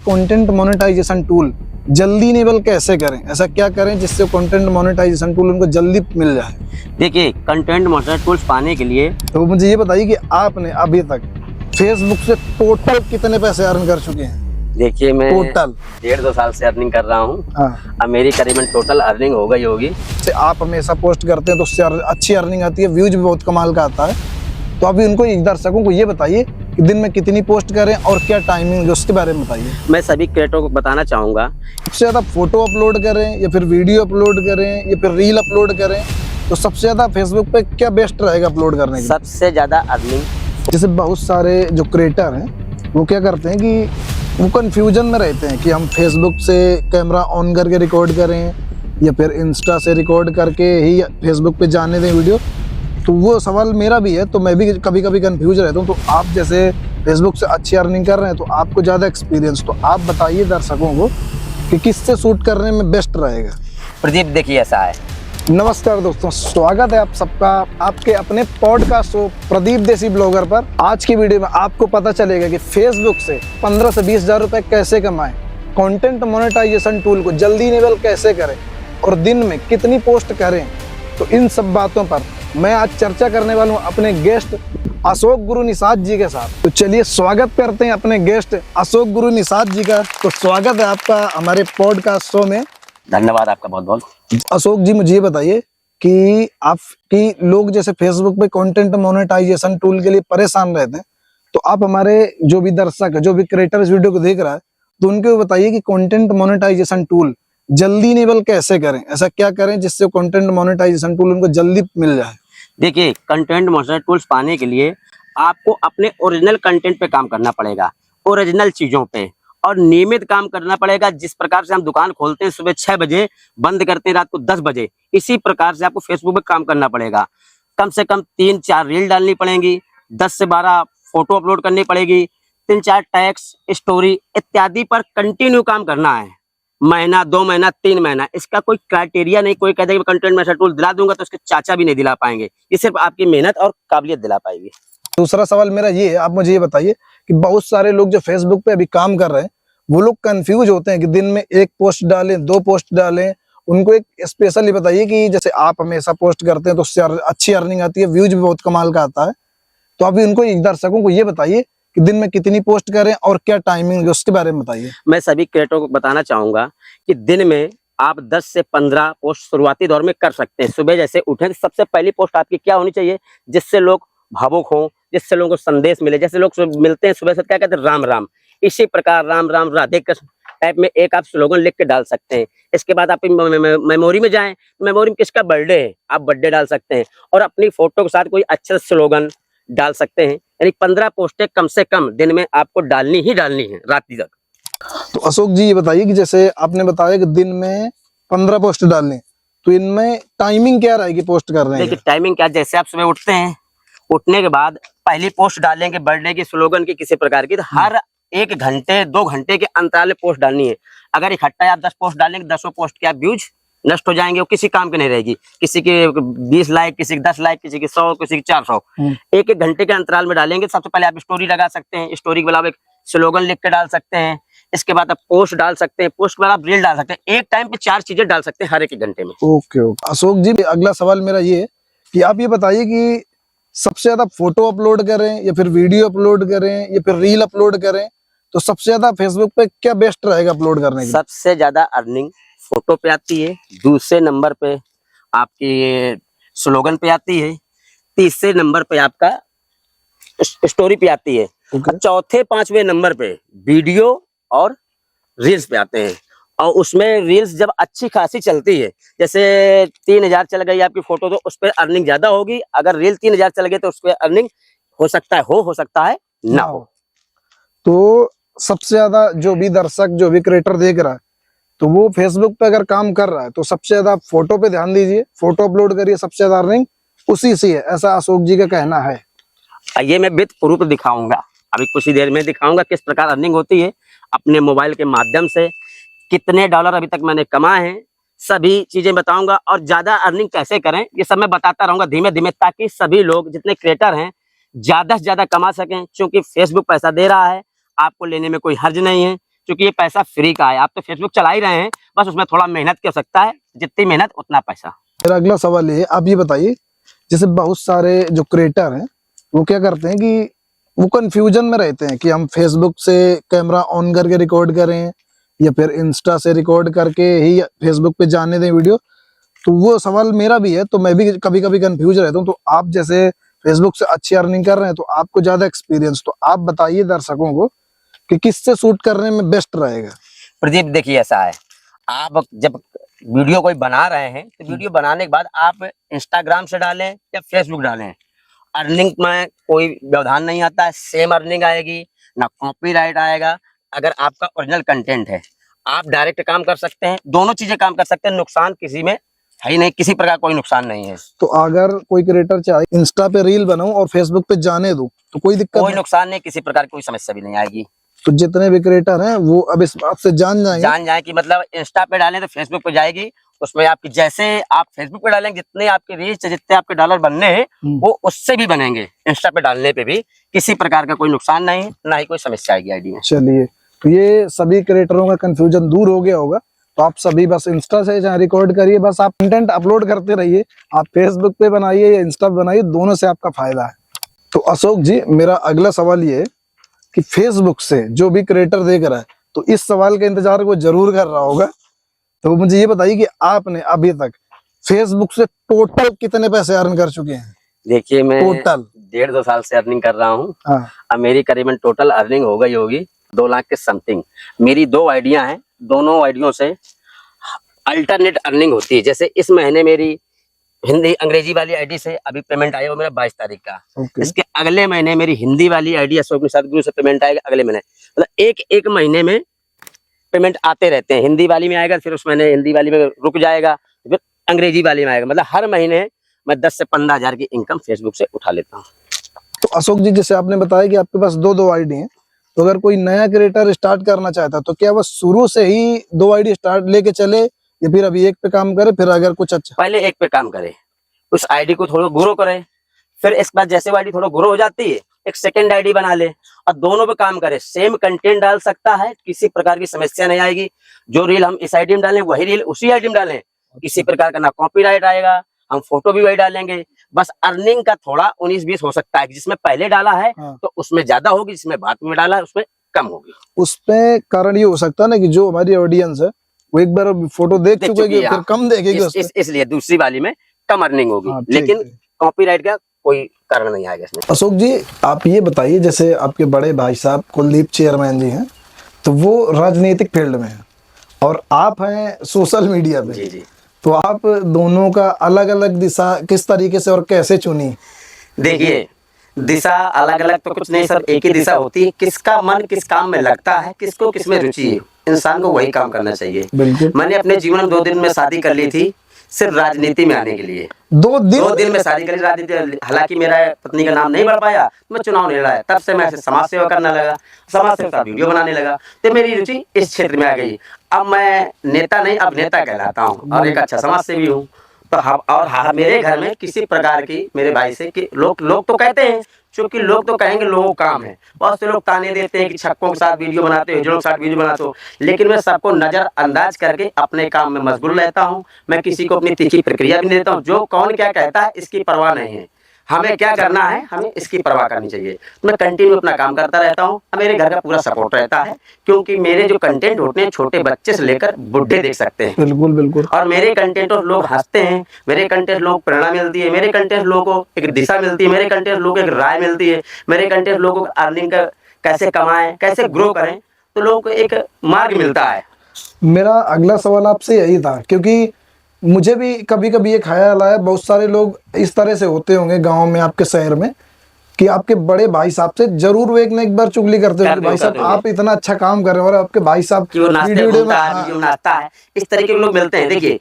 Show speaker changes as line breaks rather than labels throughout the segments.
Content monetization tool जल्दी enable कैसे करें, ऐसा क्या करें जिससे कंटेंट मोनेटाइजेशन टूल उनको जल्दी मिल जाए।
देखिए, कंटेंट मोनेटाइजेशन टूल्स पाने के लिए
तो मुझे ये बताइए कि आपने अभी तक फेसबुक से टोटल कितने पैसे अर्न कर चुके हैं?
देखिए, मैं
टोटल
1.5-2 साल से अर्निंग कर रहा हूँ।
हाँ,
अब मेरी करीबन टोटल अर्निंग हो गई होगी।
से आप हमेशा पोस्ट करते हैं तो उससे अच्छी अर्निंग आती है, व्यूज भी बहुत कमाल का आता है। तो अभी उनको दर्शकों को ये बताइए कि दिन में कितनी पोस्ट करें और क्या टाइमिंग है उसके बारे में बताइए।
मैं सभी क्रिएटरों को बताना चाहूँगा,
सबसे ज़्यादा फोटो अपलोड करें या फिर वीडियो अपलोड करें या फिर रील अपलोड करें, तो सबसे ज़्यादा फेसबुक पे क्या बेस्ट रहेगा अपलोड करने के लिए?
सबसे ज़्यादा अर्निंग।
जैसे बहुत सारे जो क्रिएटर हैं वो क्या करते हैं कि वो कन्फ्यूजन में रहते हैं कि हम फेसबुक से कैमरा ऑन करके रिकॉर्ड करें या फिर इंस्टा से रिकॉर्ड करके ही फेसबुक पे जाने दें वीडियो। तो वो सवाल मेरा भी है, तो मैं भी कभी कभी कंफ्यूज रहता हूँ। तो आप जैसे फेसबुक से अच्छी अर्निंग कर रहे हैं तो आपको ज़्यादा एक्सपीरियंस, तो आप बताइए दर्शकों को कि किससे शूट करने में बेस्ट रहेगा।
प्रदीप, देखिए ऐसा है।
नमस्कार दोस्तों, स्वागत है आप सबका आपके अपने पॉडकास्ट शो प्रदीप देसी ब्लॉगर पर। आज की वीडियो में आपको पता चलेगा कि फेसबुक से 15 से 20 हज़ार रुपये कैसे कमाएं, कंटेंट मोनेटाइजेशन टूल को जल्दी इनेबल कैसे करें और दिन में कितनी पोस्ट करें। तो इन सब बातों पर मैं आज चर्चा करने वाला हूँ अपने गेस्ट अशोक गुरु निषाद जी के साथ। तो चलिए स्वागत करते हैं अपने गेस्ट अशोक गुरु निषाद जी का। तो स्वागत है आपका हमारे पॉडकास्ट शो में।
धन्यवाद आपका बहुत बहुत।
अशोक जी, मुझे ये बताइए कि आपकी लोग जैसे फेसबुक पे कंटेंट मोनेटाइजेशन टूल के लिए परेशान रहते हैं, तो आप हमारे जो भी दर्शक है, जो भी क्रिएटर इस वीडियो को देख रहा है, तो उनको बताइए कि कंटेंट मोनेटाइजेशन टूल जल्दी इनेबल कैसे करें, ऐसा क्या करें जिससे कंटेंट मोनेटाइजेशन टूल उनको जल्दी मिल जाए।
देखिए, कंटेंट मोनेटाइजेशन टूल्स पाने के लिए आपको अपने ओरिजिनल कंटेंट पे काम करना पड़ेगा, ओरिजिनल चीज़ों पे, और नियमित काम करना पड़ेगा। जिस प्रकार से हम दुकान खोलते हैं सुबह 6 बजे, बंद करते हैं रात को 10 बजे, इसी प्रकार से आपको फेसबुक पे काम करना पड़ेगा। कम से कम 3-4 रील डालनी पड़ेंगी, 10 से 12 फोटो अपलोड करनी पड़ेगी, 3-4 टैग्स, स्टोरी इत्यादि पर कंटिन्यू काम करना है। महीना, 2 महीना, 3 महीना, इसका कोई क्राइटेरिया नहीं। कोई कहता है कि कंटेंट मोनेटाइजेशन टूल दिला दूंगा तो उसके चाचा भी नहीं दिला पाएंगे। ये सिर्फ आपकी मेहनत और काबिलियत दिला पाएगी।
दूसरा सवाल मेरा ये है, आप मुझे ये बताइए कि बहुत सारे लोग जो फेसबुक पे अभी काम कर रहे हैं वो लोग कंफ्यूज होते हैं कि दिन में 1 पोस्ट डालें, 2 पोस्ट डालें। उनको एक स्पेशली बताइए कि जैसे आप हमेशा पोस्ट करते हैं तो उससे अच्छी अर्निंग आती है, व्यूज भी बहुत कमाल का आता है। तो अभी उनको दर्शकों को ये बताइए कि दिन में कितनी पोस्ट करें और क्या टाइमिंग है उसके बारे में बताइए।
मैं सभी क्रिएटरों को बताना चाहूंगा कि दिन में आप 10 से 15 पोस्ट शुरुआती दौर में कर सकते हैं। सुबह जैसे उठें तो सबसे पहली पोस्ट आपकी क्या होनी चाहिए, जिससे लोग भावुक हों, जिससे लोगों को संदेश मिले। जैसे लोग मिलते हैं सुबह से क्या कहते हैं, राम राम। इसी प्रकार राम राम राधे कृष्ण टाइप में एक आप स्लोगन लिख के डाल सकते हैं। इसके बाद आप मेमोरी में जाएं, मेमोरी में किसका बर्थडे है आप बर्थडे डाल सकते हैं, और अपनी फोटो के साथ कोई अच्छा स्लोगन डाल सकते हैं। यानी 15 पोस्टें कम से कम दिन में आपको डालनी ही डालनी है, रात तक।
तो अशोक जी ये बताइए कि जैसे आपने बताया कि दिन में 15 पोस्ट डालने, तो इनमें टाइमिंग क्या रहेगी पोस्ट करने की?
देखिए, टाइमिंग क्या, जैसे आप सुबह उठते हैं, उठने के बाद पहली पोस्ट डालेंगे बर्थडे की, स्लोगन की, किसी प्रकार की, तो हर 1 घंटे 2 घंटे के अंतराल में पोस्ट डालनी है। अगर इकट्ठा आप 10 पोस्ट डालेंगे, 10 पोस्ट के आप व्यूज नष्ट हो जाएंगे, वो किसी काम की नहीं रहेगी। किसी के 20 लाइक, किसी के 10 लाइक, किसी के 100, किसी के 400। 1-1 घंटे के अंतराल में डालेंगे। सबसे पहले आप स्टोरी लगा सकते हैं, स्टोरी के बाद एक स्लोगन लिख के डाल सकते हैं। इसके बाद आप पोस्ट डाल सकते हैं, पोस्ट के बाद आप रील डाल सकते हैं। एक टाइम पे 4 चीजें डाल सकते हैं हर 1 घंटे में।
ओके ओके अशोक जी, अगला सवाल मेरा ये है कि आप ये बताइए कि सबसे ज्यादा फोटो अपलोड करें या फिर वीडियो अपलोड करें या फिर रील अपलोड करें, तो सबसे ज्यादा फेसबुक पे क्या बेस्ट रहेगा अपलोड करने के?
सबसे ज्यादा अर्निंग फोटो पे आती है, दूसरे नंबर पे आपकी स्लोगन पे आती है, तीसरे नंबर पे आपका स्टोरी पे आती है, चौथे 5वें नंबर पे वीडियो और रील्स पे आते हैं। और उसमें रील्स जब अच्छी खासी चलती है, जैसे 3000 चल गई आपकी फोटो, तो उस पर अर्निंग ज्यादा होगी। अगर रील 3000 चल गई तो उस पर अर्निंग हो सकता है ना हो।
तो सबसे ज्यादा जो भी दर्शक, जो भी क्रिएटर देख रहा है, तो वो फेसबुक पे अगर काम कर रहा है तो सबसे ज्यादा फोटो पे ध्यान दीजिए, फोटो अपलोड करिए, सबसे ज्यादा अर्निंग उसी से है, ऐसा अशोक जी का कहना है।
ये मैं विद प्रूफ दिखाऊंगा, अभी कुछ ही देर में दिखाऊंगा किस प्रकार अर्निंग होती है अपने मोबाइल के माध्यम से। कितने डॉलर अभी तक मैंने कमाए हैं, सभी चीजें बताऊंगा। और ज्यादा अर्निंग कैसे करें ये सब मैं बताता रहूंगा धीमे धीमे, ताकि सभी लोग जितने क्रिएटर हैं ज्यादा से ज्यादा कमा सकें। क्योंकि फेसबुक पैसा दे रहा है, आपको लेने में कोई हर्ज नहीं है। क्योंकि ये पैसा फ्री का है। आप तो फेसबुक चला ही रहे हैं, बस उसमें थोड़ा मेहनत की आवश्यकता है, जितनी मेहनत उतना पैसा।
मेरा अगला सवाल ये है, आप ये बताइए, जैसे बहुत सारे जो क्रिएटर हैं वो क्या करते हैं कि वो कंफ्यूजन में रहते हैं कि हम फेसबुक से कैमरा ऑन करके रिकॉर्ड करें या फिर इंस्टा से रिकॉर्ड करके ही फेसबुक पे जाने दें वीडियो। तो वो सवाल मेरा भी है, तो मैं भी कभी कभी कंफ्यूज रहता हूँ। तो आप जैसे फेसबुक से अच्छी अर्निंग कर रहे हैं तो आपको ज्यादा एक्सपीरियंस, तो आप बताइए दर्शकों को कि किससे शूट करने में बेस्ट रहेगा।
प्रदीप देखिए ऐसा है, आप जब वीडियो कोई बना रहे हैं तो वीडियो बनाने के बाद आप इंस्टाग्राम से डालें या फेसबुक डालें, अर्निंग में कोई व्यवधान नहीं आता है, सेम अर्निंग आएगी, ना कॉपीराइट आएगा। अगर आपका ओरिजिनल कंटेंट है, आप डायरेक्ट काम कर सकते हैं, दोनों चीजें काम कर सकते हैं, नुकसान किसी में है ही नहीं, किसी प्रकार कोई नुकसान नहीं है।
तो अगर कोई क्रिएटर चाहे इंस्टा पे रील बनाऊं और फेसबुक पे जाने दूं तो कोई दिक्कत
कोई नुकसान नहीं, किसी प्रकार की कोई समस्या भी नहीं आएगी।
तो जितने भी क्रिएटर हैं वो अब इस बात से जान जाए
कि मतलब इंस्टा पे डालें तो फेसबुक पे जाएगी, उसमें आपकी जैसे आप फेसबुक पे डालेंगे जितने आपके रीच, जितने आपके डॉलर बनने हैं वो उससे भी बनेंगे। इंस्टा पे डालने पे भी किसी प्रकार का कोई नुकसान नहीं, ना ही कोई समस्या आएगी आईडी में।
चलिए, तो ये सभी क्रिएटरों का कंफ्यूजन दूर हो गया होगा। तो आप सभी बस इंस्टा से जहाँ रिकॉर्ड करिए, बस आप कंटेंट अपलोड करते रहिए, आप फेसबुक पे बनाइए या इंस्टा पे बनाइए, दोनों से आपका फायदा है। तो अशोक जी, मेरा अगला सवाल ये है कि फेसबुक से जो भी क्रिएटर देख रहा है तो इस सवाल के इंतजार को जरूर कर रहा होगा, तो मुझे ये बताइए कि आपने अभी तक फेसबुक से टोटल कितने पैसे अर्न कर चुके हैं?
देखिए मैं
टोटल
1.5-2 साल से अर्निंग कर रहा हूँ।
हाँ।
अब मेरी करीबन टोटल अर्निंग हो गई होगी 2 लाख के समथिंग। मेरी 2 आइडिया हैं, दोनों आइडियों से अल्टरनेट अर्निंग होती है। जैसे इस महीने मेरी हिंदी अंग्रेजी वाली आईडी से अभी पेमेंट आया वो मेरा 22 तारीख का। इसके अगले महीने मेरी हिंदी वाली आईडी अशोक निषाद गुरु से पेमेंट आएगा अगले महीने। मतलब एक महीने में पेमेंट आते रहते हैं। हिंदी वाली में आएगा, फिर उस महीने हिंदी वाली में रुक जाएगा, फिर अंग्रेजी वाली में आएगा। मतलब हर महीने मैं 10 से 15 हजार की इनकम फेसबुक से उठा लेता हूँ।
तो अशोक जी, जैसे आपने बताया कि आपके पास 2 आईडी हैं, तो अगर कोई नया क्रिएटर स्टार्ट करना चाहता है तो क्या वह शुरू से ही 2 आईडी स्टार्ट लेके चले या फिर अभी एक पे काम करे, फिर अगर कुछ अच्छा
पहले एक पे काम करे, उस आईडी को थोड़ा ग्रो करे, फिर इसके बाद जैसे वो आईडी थोड़ा ग्रो हो जाती है एक सेकंड आईडी बना ले और दोनों पे काम करे। सेम कंटेंट डाल सकता है, किसी प्रकार की समस्या नहीं आएगी। जो रील हम इस आईडी में डालें वही रील उसी आईडी में डालें, किसी प्रकार का ना कॉपीराइट आएगा, हम फोटो भी वही डालेंगे। बस अर्निंग का थोड़ा 19-20 हो सकता है, जिसमें पहले डाला है तो उसमें ज्यादा होगी, जिसमें बाद में डाला है उसमें कम होगी।
उस पे कारण ये हो सकता है ना कि जो हमारी ऑडियंस है वो एक बार फोटो देख चुकी है, फिर कम देखेगी,
इसलिए दूसरी वाली में कम अर्निंग होगी, लेकिन कॉपीराइट का कोई कारण नहीं आएगा इसमें।
अशोक जी, आप ये बताइए, जैसे आपके बड़े भाई साहब कुलदीप चेयरमैन जी हैं, तो वो राजनीतिक फील्ड में हैं और आप हैं सोशल मीडिया पे।
जी।
तो आप दोनों का अलग अलग दिशा किस तरीके से और कैसे चुनी?
देखिए, दिशा अलग अलग तो कुछ नहीं, सब एक ही दिशा होती है। किसका मन किस काम में लगता है, किसको किसमें रुचि है, इंसान को वही काम करना चाहिए। मैंने अपने जीवन में 2 दिन में शादी कर ली थी, सिर्फ राजनीति में आने के लिए।
2 दिन
में शादी करी राजनीति। हालांकि मेरा पत्नी का नाम नहीं बढ़ पाया, मैं चुनाव नहीं लड़ा। तब से मैं समाज सेवा करने लगा, समाज सेवा का वीडियो बनाने लगा, तो मेरी रुचि इस क्षेत्र में आ गई। अब मैं नेता नहीं, अब नेता कहलाता हूँ और एक अच्छा समाज सेवी हूँ। तो मेरे घर में किसी प्रकार की, मेरे भाई से कि लोग तो कहते हैं, क्योंकि लोग तो कहेंगे लोगों का काम है, बहुत से लोग ताने देते हैं कि छक्कों के साथ वीडियो बनाते हो, हिजड़ों के साथ वीडियो बनाते हो, लेकिन मैं सबको नजरअंदाज करके अपने काम में मशगूल रहता हूं। मैं किसी को अपनी तीखी प्रक्रिया भी नहीं देता हूं। जो कौन क्या कहता है इसकी परवाह नहीं है, हमें क्या करना है, हमें इसकी परवाह करनी चाहिए। मैं कंटिन्यू अपना काम करता रहता हूँ। मेरे घर का पूरा सपोर्ट रहता है, क्योंकि मेरे जो कंटेंट होते हैं छोटे बच्चे से लेकर बुढ़े देख सकते हैं।
बिल्कुल।
और मेरे कंटेंट और लोग हंसते हैं, मेरे कंटेंट लोग प्रेरणा मिलती है, मेरे कंटेंट लोगों को एक दिशा मिलती है, मेरे कंटेंट लोगों को एक राय मिलती है, मेरे कंटेंट लोगों को अर्निंग का कैसे कमाएं, कैसे ग्रो करें, तो लोगों को एक मार्ग मिलता है।
मेरा अगला सवाल आपसे यही था, क्योंकि मुझे भी कभी कभी ये ख्याल आया, बहुत सारे लोग इस तरह से होते होंगे गांव में, आपके शहर में, कि आपके बड़े भाई साहब से जरूर वो एक न एक बार चुगली करते होंगे, भाई साहब आप इतना अच्छा काम कर रहे हो और आपके भाई साहब
वीडियो नाचता है। इस तरीके के लोग मिलते हैं। देखिए,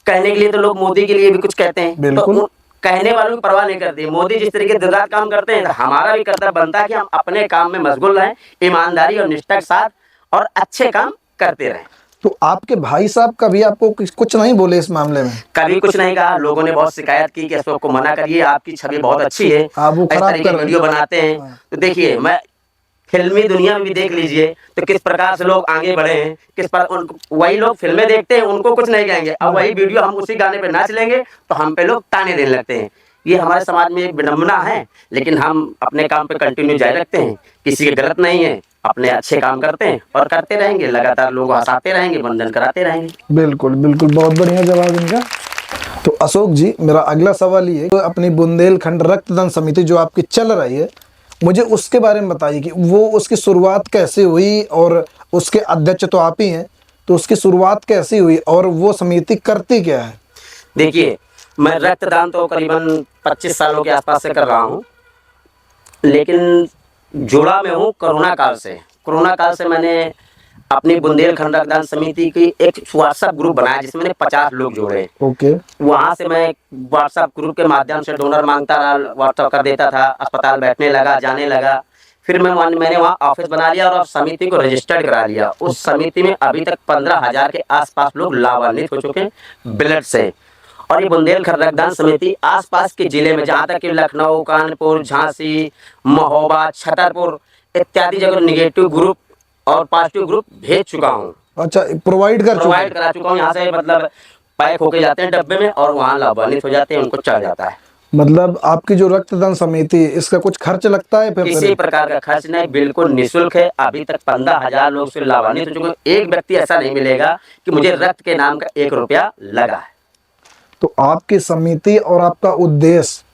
कहने के लिए तो लोग मोदी के लिए भी कुछ कहते हैं,
बिल्कुल,
कहने वालों की परवाह नहीं करती। मोदी जिस तरीके से दिन-रात काम करते हैं, तो हमारा भी कर्तव्य बनता है कि हम अपने काम में मशगूल रहें, ईमानदारी और निष्ठा के साथ, और अच्छे काम करते रहें।
तो आपके भाई साहब कभी आपको कुछ नहीं बोले इस मामले में?
कभी कुछ नहीं कहा। लोगों ने बहुत शिकायत की कि अशोक को मना करिए, आपकी छवि बहुत अच्छी है, इस तरीके की वीडियो बनाते हैं। तो देखिए, मैं फिल्मी दुनिया में भी देख लीजिए तो किस प्रकार से लोग आगे बढ़े हैं, वही लोग फिल्में देखते हैं, उनको कुछ नहीं कहेंगे, अब वही वीडियो हम उसी गाने पे नाच लेंगे तो हम पे लोग ताने देने लगते हैं। ये हमारे समाज में एक विडंबना है, लेकिन हम अपने काम पे कंटिन्यू जारी रखते हैं, किसी के गलत नहीं है, अपने अच्छे काम करते हैं और करते रहेंगे, लगातार लोग हंसाते रहेंगे, बंधन कराते रहेंगे।
बिल्कुल बिल्कुल, बहुत बढ़िया जवाब इनका। तो अशोक जी, मेरा अगला सवाल ये है, तो अपनी बुंदेलखंड रक्तदान समिति जो आपकी चल रही है, मुझे उसके बारे में बताइए कि वो उसकी शुरुआत कैसे हुई, और उसके अध्यक्ष तो आप ही हैं, तो उसकी शुरुआत कैसे हुई और वो समिति करती क्या है?
देखिए, मैं रक्तदान तो करीबन 25 सालों के आसपास से कर रहा हूँ, लेकिन जुड़ा मैं हूँ कोरोना काल से। कोरोना काल से मैंने अपनी बुंदेलखंड रक्तदान समिति की एक व्हाट्सएप ग्रुप बनाया जिसमें मैंने 50 लोग जोड़े।
ओके।
वहाँ से मैं व्हाट्सएप ग्रुप के माध्यम से डोनर मांगता रहा, व्हाट्सएप कर देता था, अस्पताल बैठने लगा, जाने लगा। फिर मैंने वहाँ ऑफिस बना लिया और समिति को रजिस्टर्ड करा लिया। उस समिति में अभी तक 15,000 के आसपास लोग लाभान्वित हो चुके हैं ब्लड से। और ये बुंदेलखंड रक्तदान समिति आसपास के जिले में, जहाँ तक कि लखनऊ, कानपुर, झांसी, महोबा, छतरपुर इत्यादि जगह निगेटिव ग्रुप और पॉजिटिव ग्रुप भेज चुका हूँ।
अच्छा, प्रोवाइड
करा चुका हूँ। यहाँ से मतलब पैक होके जाते हैं डब्बे में और वहाँ लाभान्वित हो जाते हैं, उनको चढ़ जाता है।
मतलब आपकी जो रक्तदान समिति है, इसका कुछ खर्च लगता है? फिर
किसी प्रकार का खर्च नहीं, बिल्कुल निःशुल्क है। अभी तक 15,000 लोग से लाभान्वित हो चुके हैं। एक व्यक्ति ऐसा नहीं मिलेगा कि मुझे रक्त के नाम का 1 रुपया लगा है।
तो आपकी समिति और आपका उद्देश्य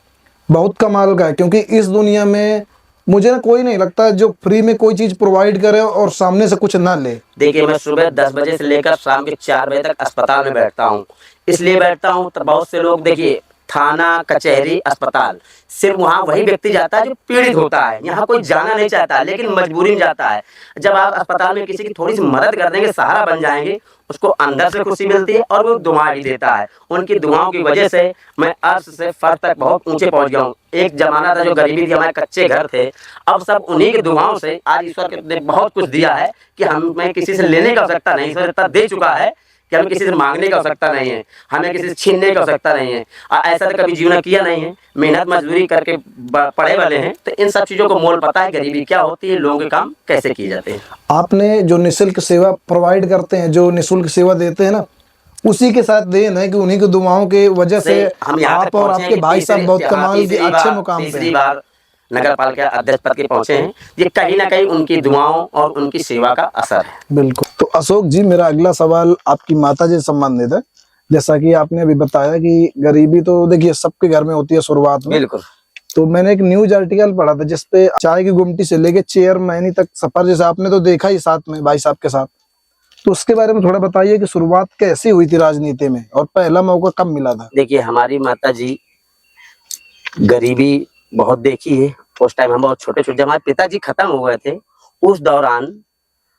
बहुत कमाल का है, क्योंकि इस दुनिया में मुझे ना कोई नहीं लगता जो फ्री में कोई चीज प्रोवाइड करे और सामने से कुछ ना ले।
देखिए, मैं सुबह 10 बजे से लेकर शाम के 4 बजे तक अस्पताल में बैठता हूँ। इसलिए बैठता हूँ तो बहुत से लोग, देखिए, थाना, कचहरी, अस्पताल, सिर्फ वहाँ वही व्यक्ति जाता है जो पीड़ित होता है। यहाँ कोई जाना नहीं चाहता, लेकिन मजबूरी में जाता है। जब आप अस्पताल में किसी की थोड़ी सी मदद कर देंगे, सहारा बन जाएंगे, उसको अंदर से खुशी मिलती है और वो दुआ भी देता है। उनकी दुआओं की वजह से मैं अर्श से फर्श तक बहुत ऊंचे पहुंच गया हूँ। एक जमाना था जो गरीबी थी, हमारे कच्चे घर थे, अब सब उन्हीं की दुआओं से आज ईश्वर ने बहुत कुछ दिया है कि हमें किसी से लेने की आवश्यकता नहीं, ईश्वर इतना दे चुका है कि हमें किसी से मांगने की आवश्यकता नहीं है, हमें किसी से छीनने की आवश्यकता नहीं है। ऐसा तो कभी जीवन किया नहीं है, मेहनत मजदूरी करके पढ़े वाले हैं, तो इन सब चीज़ों को मोल पता है, गरीबी क्या होती है, लोगों के काम कैसे किए जाते हैं।
आपने जो निःशुल्क सेवा प्रोवाइड करते हैं, जो निःशुल्क सेवा देते हैं ना, उसी के साथ देन है कि उन्हीं की दुआओं की वजह से
हम
आप और आपके भाई साहब बहुत कमाल के अच्छे मुकाम पे
तीसरी बार नगर पालिका अध्यक्ष पद के पहुंचे हैं। ये कहीं ना कहीं उनकी दुआओं और उनकी सेवा का असर है।
बिल्कुल। तो अशोक जी, मेरा अगला सवाल आपकी माता जी से संबंधित है। जैसा कि आपने अभी बताया कि गरीबी तो देखिए सबके घर में होती है शुरुआत में।
बिल्कुल।
तो मैंने एक न्यूज आर्टिकल पढ़ा था जिसपे चाय की गुमटी से लेके चेयरमैनी तक सफर, जैसे आपने तो देखा ही साथ में भाई साहब के साथ, तो उसके बारे में थोड़ा बताइए कि शुरुआत कैसे हुई थी राजनीति में और पहला मौका कब मिला था?
देखिए, हमारी माता जी गरीबी बहुत देखी है। उस टाइम हम बहुत छोटे छोटे, जब हमारे पिताजी खत्म हो गए थे, उस दौरान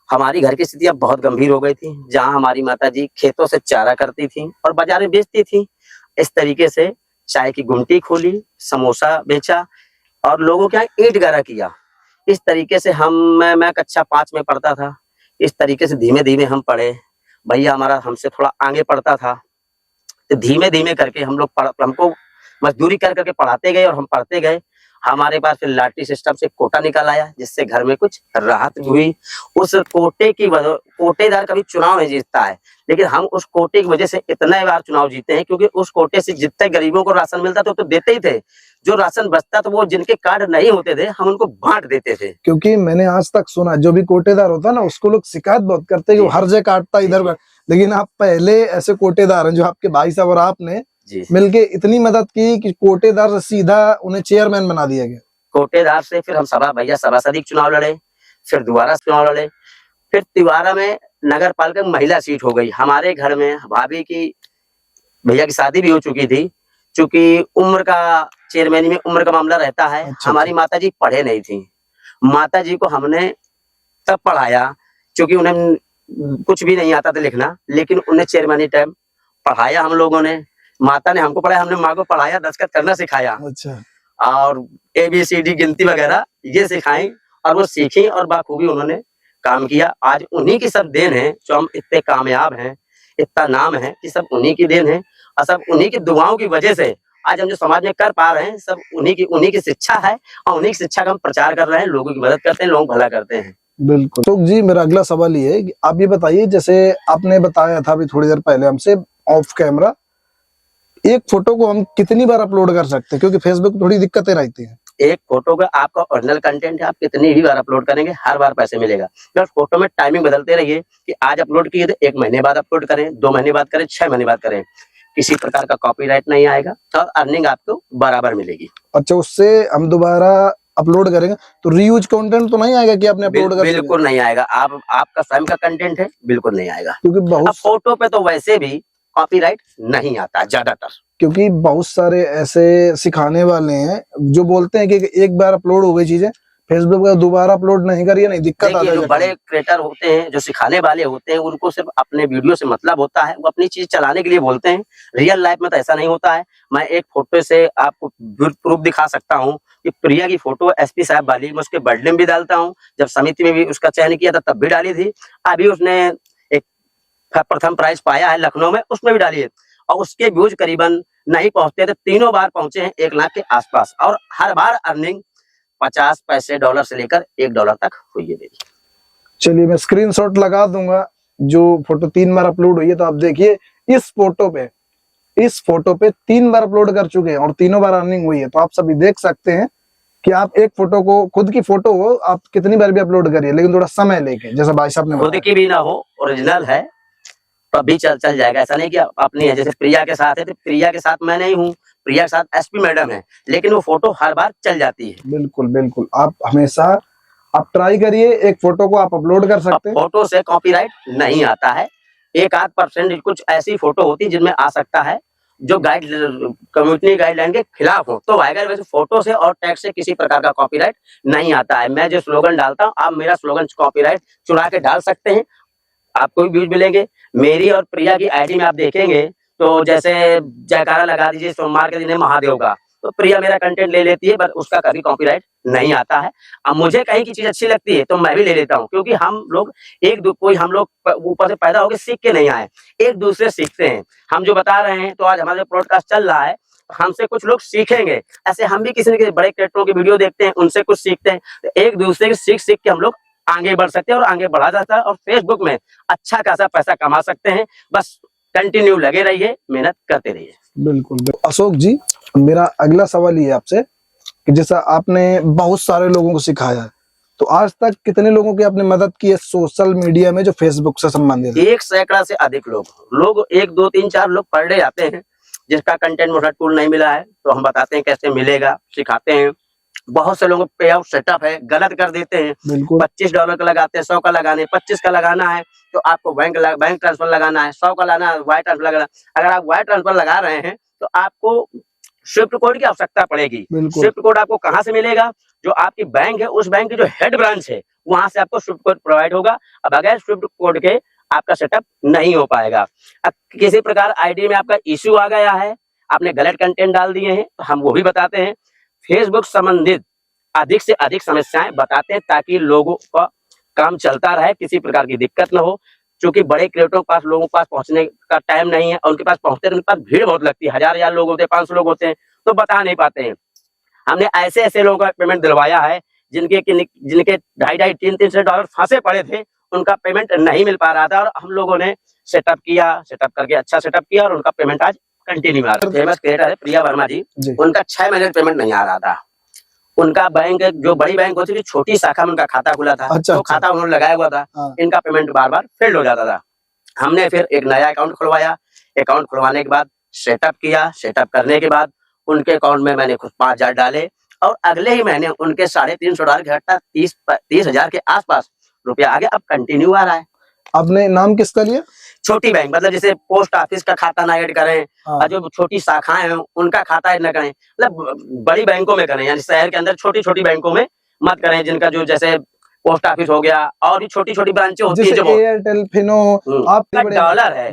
हमारी घर की स्थितियां बहुत गंभीर हो गई थी। जहां हमारी माता जी खेतों से चारा करती थी और बाजार में बेचती थी। इस तरीके से चाय की गुमटी खोली, समोसा बेचा और लोगों के यहाँ ईंट गारा किया। इस तरीके से मैं कक्षा 5 में पढ़ता था। इस तरीके से धीमे धीमे हम पढ़े। भैया हमारा हमसे थोड़ा आगे पढ़ता था, तो धीमे धीमे करके हमको मजदूरी कर करके पढ़ाते गए और हम पढ़ते गए। हमारे पास फिर लाटरी सिस्टम से कोटा निकल आया, जिससे घर में कुछ राहत हुई। उस कोटे की वजह, कोटेदार कभी चुनाव नहीं जीतता है, लेकिन हम उस कोटे की वजह से इतने बार चुनाव जीते हैं, क्योंकि उस कोटे से जितने गरीबों को राशन मिलता था तो देते ही थे। जो राशन बचता था वो जिनके कार्ड नहीं होते थे हम उनको बांट देते थे।
क्योंकि मैंने आज तक सुना जो भी कोटेदार होता है ना, उसको लोग शिकायत बहुत करते हैं कि वो हर जगह काटता इधर, लेकिन आप पहले ऐसे कोटेदार हैं जो आपके भाई साहब और आपने मिलके इतनी मदद की कि कोटेदार से सीधा उन्हें चेयरमैन बना दिया गया।
कोटेदार से फिर हम सभासद चुनाव लड़े, फिर दोबारा चुनाव लड़े, फिर तिवारा में नगर पालिका महिला सीट हो गई। हमारे घर में भाभी की, भैया की शादी भी हो चुकी थी। चूंकि उम्र का, चेयरमैनी में उम्र का मामला रहता है।
अच्छा,
हमारी माता जी पढ़े नहीं थी। माता जी को हमने तब पढ़ाया, क्योंकि उन्हें कुछ भी नहीं आता था लिखना, लेकिन उन्हें चेयरमैनी टाइम पढ़ाया हम लोगों ने। माता ने हमको पढ़ाया, हमने माँ को पढ़ाया, दस्तखत करना सिखाया।
अच्छा।
और ABCD गिनती वगैरह ये सिखाई और वो सीखी और बाखूबी उन्होंने काम किया। आज उन्हीं की सब देन है जो हम इतने कामयाब हैं, इतना नाम है कि सब उन्हीं की देन है। और सब उन्हीं की दुआओं की वजह से आज हम जो समाज में कर पा रहे हैं सब उन्हीं की शिक्षा है, और उन्हीं की शिक्षा का हम प्रचार कर रहे हैं, लोगों की मदद करते हैं, लोगों को भला करते हैं।
बिल्कुल। तो जी मेरा अगला सवाल ये है कि आप ये बताइए, जैसे आपने बताया था अभी थोड़ी देर पहले हमसे ऑफ कैमरा, एक फोटो को हम कितनी बार अपलोड कर सकते हैं, क्योंकि फेसबुक पे थोड़ी दिक्कतें रहती हैं।
एक फोटो का आपका ओरिजिनल कंटेंट है, आप कितनी भी बार अपलोड करेंगे हर बार पैसे मिलेगा। बस फोटो में टाइमिंग बदलते रहिए कि आज अपलोड किए तो 1 महीने बाद अपलोड करें, 2 महीने बाद करें, 6 महीने बाद करें, किसी प्रकार का कॉपीराइट नहीं आएगा और अर्निंग आपको बराबर मिलेगी।
अच्छा, उससे हम दोबारा अपलोड करेंगे तो रीयूज कंटेंट तो नहीं आएगा कि आपने अपलोड कर दिया?
बिल्कुल नहीं आएगा। आपका स्वयं का कंटेंट है, बिल्कुल नहीं आएगा।
क्योंकि
अब
बहुत
फोटो पे तो वैसे भी कॉपीराइट नहीं आता ज्यादातर।
क्योंकि बहुत सारे ऐसे सिखाने वाले हैं जो बोलते हैं कि एक बार अपलोड हो गई चीजें फेसबुक पर दोबारा अपलोड नहीं करिए, नहीं दिक्कत आता
देखिए,
है।
जो बड़े क्रिएटर होते हैं, जो सिखाने वाले होते हैं, उनको सिर्फ अपने वीडियो से मतलब होता है, वो अपनी चीज चलाने के लिए बोलते हैं। रियल लाइफ में तो ऐसा नहीं होता है। मैं एक फोटो से आपको प्रूफ दिखा सकता हूँ कि प्रिया की फोटो एसपी साहब वाली, मैं उसके बर्थडे में भी डालता हूँ, जब समिति में भी उसका चयन किया था तब भी डाली थी, अभी उसने एक प्रथम प्राइज पाया है लखनऊ में, उसमें भी डाली है, और उसके व्यूज करीबन नहीं पहुंचते थे, 3 बार पहुंचे हैं 1 लाख के आसपास, और हर बार अर्निंग 50 पैसे डॉलर से लेकर $1 तक हुई है मेरी।
चलिए मैं स्क्रीनशॉट लगा दूंगा, जो फोटो 3 बार अपलोड हुई है, तो आप देखिए इस फोटो पे 3 बार अपलोड कर चुके हैं और तीनों बार अर्निंग हुई है। तो आप सभी देख सकते हैं कि आप एक फोटो को, खुद की फोटो हो, आप कितनी बार भी अपलोड करिए, लेकिन थोड़ा समय लेके, जैसा भाई साहब ने
खुद
बताया।
की भी ना हो, ओरिजिनल है तो अभी चल जाएगा। ऐसा नहीं कि अपनी है, जैसे प्रिया के साथ है तो प्रिया के साथ मैं नहीं हूँ, प्रिया के साथ एसपी मैडम है, लेकिन वो फोटो हर बार चल जाती है।
बिल्कुल बिल्कुल, आप हमेशा आप ट्राई करिए, एक फोटो को आप अपलोड कर सकते हैं।
फोटो से कॉपीराइट नहीं आता है, 1-8% कुछ ऐसी फोटो होती है जिनमें आ सकता है जो कम्युनिटी गाइडलाइन के खिलाफ हो, तो आएगा। वैसे फोटो से और टैग से किसी प्रकार का कॉपीराइट नहीं आता है। मैं जो स्लोगन डालता हूँ, आप मेरा स्लोगन कॉपीराइट चुरा के डाल सकते हैं, आपको भी व्यूज मिलेंगे। मेरी और प्रिया की आईडी में आप देखेंगे तो जैसे जयकारा लगा दीजिए सोमवार के दिन है महादेव का, तो प्रिया मेरा कंटेंट ले लेती है, पर उसका कभी कॉपीराइट नहीं आता है। अब मुझे कहीं की चीज अच्छी लगती है तो मैं भी ले लेता हूँ, क्योंकि हम लोग हम लोग ऊपर से पैदा होकर सीख के नहीं आए, एक दूसरे सीखते हैं। हम जो बता रहे हैं, तो आज हमारा पॉडकास्ट चल रहा है, हमसे कुछ लोग सीखेंगे, ऐसे हम भी किसी न किसी बड़े क्रिएटरों की वीडियो देखते हैं, उनसे कुछ सीखते हैं, तो एक दूसरे से सीख के हम लोग आगे बढ़ सकते हैं और आगे बढ़ा जाता है, और फेसबुक में अच्छा खासा पैसा कमा सकते हैं। बस कंटिन्यू लगे रहिए, मेहनत करते रहिए।
बिल्कुल। अशोक जी, मेरा अगला सवाल ये आपसे कि जैसा आपने बहुत सारे लोगों को सिखाया है, तो आज तक कितने लोगों की आपने मदद की है सोशल मीडिया में जो फेसबुक से संबंधित है?
1 सैकड़ा से अधिक लोग 1, 2, 3, 4 लोग पर डे आते हैं, जिसका कंटेंट मोटा टूल नहीं मिला है तो हम बताते हैं कैसे मिलेगा, सिखाते हैं। बहुत से लोगों को पे आउट सेटअप है, गलत कर देते हैं।
बिल्कुल।
$25 का लगाते हैं, 100 का लगाने, 25 का लगाना है तो आपको बैंक ट्रांसफर लगाना है, 100 का लाना है, वायर ट्रांसफर लगाना। अगर आप वायर ट्रांसफर लगा रहे हैं तो आपको स्विफ्ट कोड की आवश्यकता पड़ेगी। स्विफ्ट कोड आपको कहाँ से मिलेगा? जो आपकी बैंक है, उस बैंक की जो हेड ब्रांच है, वहां से आपको स्विफ्ट कोड प्रोवाइड होगा। अब बगैर स्विफ्ट कोड के आपका सेटअप नहीं हो पाएगा। अब किसी प्रकार आईडी में आपका इश्यू आ गया है, आपने गलत कंटेंट डाल दिए हैं, तो हम वो भी बताते हैं। फेसबुक संबंधित अधिक से अधिक समस्याएं बताते हैं, ताकि लोगों का काम चलता रहे, किसी प्रकार की दिक्कत न हो। क्योंकि बड़े क्रिएटरों के पास, लोगों के पास पहुंचने का टाइम नहीं है, और उनके पास पहुंचते उनके पास भीड़ बहुत लगती है, 1000 लोग होते हैं, 500 लोग होते हैं, तो बता नहीं पाते हैं। हमने ऐसे लोगों का पेमेंट दिलवाया है जिनके $2.5 $300 फंसे पड़े थे, उनका पेमेंट नहीं मिल पा रहा था, और हम लोगों ने सेटअप करके अच्छा सेटअप किया, और उनका पेमेंट आज कंटिन्यू आ रहा है। फेमस क्रिएटर है प्रिया वर्मा जी, उनका 6 महीने पेमेंट नहीं आ रहा था। उनका बैंक, जो बड़ी बैंक होती थी, छोटी शाखा में उनका खाता खुला था। तो खाता उन्होंने लगाया हुआ था, इनका पेमेंट बार बार फेल्ड हो जाता था। हमने फिर एक नया अकाउंट खुलवाया, अकाउंट खुलवाने के बाद सेटअप किया, सेटअप करने के बाद उनके अकाउंट में मैंने खुद 5000 डाले, और अगले ही महीने उनके $350 घटता 30,000 के आसपास रुपया आ गया। अब कंटिन्यू आ रहा है।
आपने नाम किसका लिया?
छोटी बैंक, मतलब जैसे पोस्ट ऑफिस का खाता ना ऐड करें, और जो छोटी शाखाएं हैं उनका खाता ऐड ना करें, मतलब बड़ी बैंकों में करें, यानी शहर के अंदर छोटी छोटी बैंकों में मत करें, जिनका जो जैसे पोस्ट ऑफिस हो गया, और भी छोटी छोटी ब्रांचें होती है, जो
एयरटेल, फिनो,
आपका डॉलर है,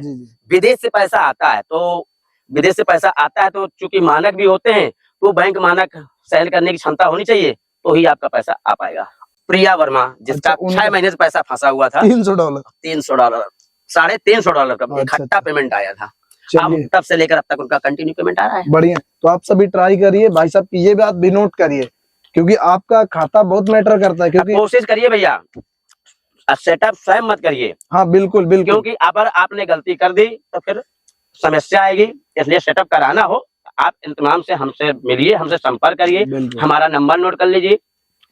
विदेश से पैसा आता है, तो विदेश से पैसा आता है, तो चूंकि मानक भी होते हैं, तो बैंक मानक सेल करने की क्षमता होनी चाहिए, तो ही आपका पैसा आ पाएगा। प्रिया वर्मा, जिसका 6 महीने से पैसा फंसा हुआ था, $300 $350 का इकट्ठा पेमेंट आया था,
चलिए
तब से लेकर अब तक उनका कंटिन्यू पेमेंट आ रहा है।
बढ़िया। तो आप सभी ट्राई करिए भाई साहब की ये बात भी नोट करिए, क्योंकि आपका खाता बहुत मैटर करता है। क्योंकि
कोशिश करिए भैया, सेटअप स्वयं मत करिए।
हाँ बिल्कुल बिल्कुल,
क्योंकि अगर आपने गलती कर दी तो फिर समस्या आएगी। इसलिए सेटअप कराना हो, आप इंतजाम से हमसे मिलिए, हमसे संपर्क करिए। हमारा नंबर नोट कर लीजिए,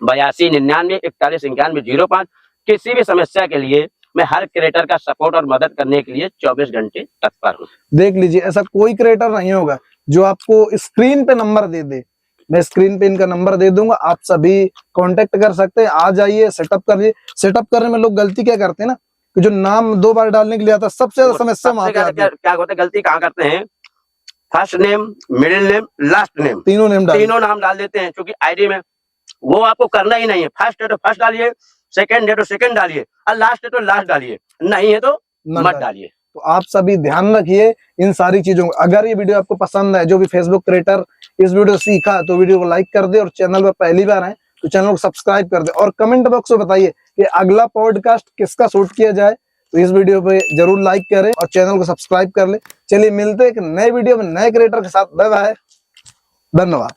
8299419105। किसी भी समस्या के लिए मैं हर क्रिएटर का सपोर्ट और मदद करने के लिए 24 घंटे तत्पर हूँ।
देख लीजिए, ऐसा कोई क्रिएटर नहीं होगा जो आपको स्क्रीन पे नंबर दे दे। मैं स्क्रीन पे इनका नंबर दे दूंगा, आप सभी कांटेक्ट कर सकते हैं। आ जाइए, सेटअप करिए। सेटअप करने में लोग गलती क्या करते हैं ना, कि जो नाम 2 बार डालने के लिए आता है, सबसे ज्यादा समस्या वहां पे आती है।
क्या होता है, गलती कहाँ करते हैं, first name, middle name, last name,
तीनों
नाम डाल देते हैं। क्योंकि आईडी में वो आपको करना ही नहीं है। फर्स्ट है तो फर्स्ट डालिए, सेकंड है तो सेकंड डालिए, और लास्ट है तो लास्ट डालिए, नहीं है तो मत डालिए।
तो आप सभी ध्यान रखिए इन सारी चीजों को। अगर ये वीडियो आपको पसंद है, जो भी फेसबुक क्रिएटर इस वीडियो सीखा, तो वीडियो को लाइक कर दे, और चैनल पर पहली बार आए तो चैनल को सब्सक्राइब कर दे, और कमेंट बॉक्स में बताइए कि अगला पॉडकास्ट किसका शूट किया जाए। तो इस वीडियो पे जरूर लाइक करें और चैनल को सब्सक्राइब कर ले। चलिए मिलते हैं एक नए वीडियो में नए क्रिएटर के साथ। बाय बाय, धन्यवाद।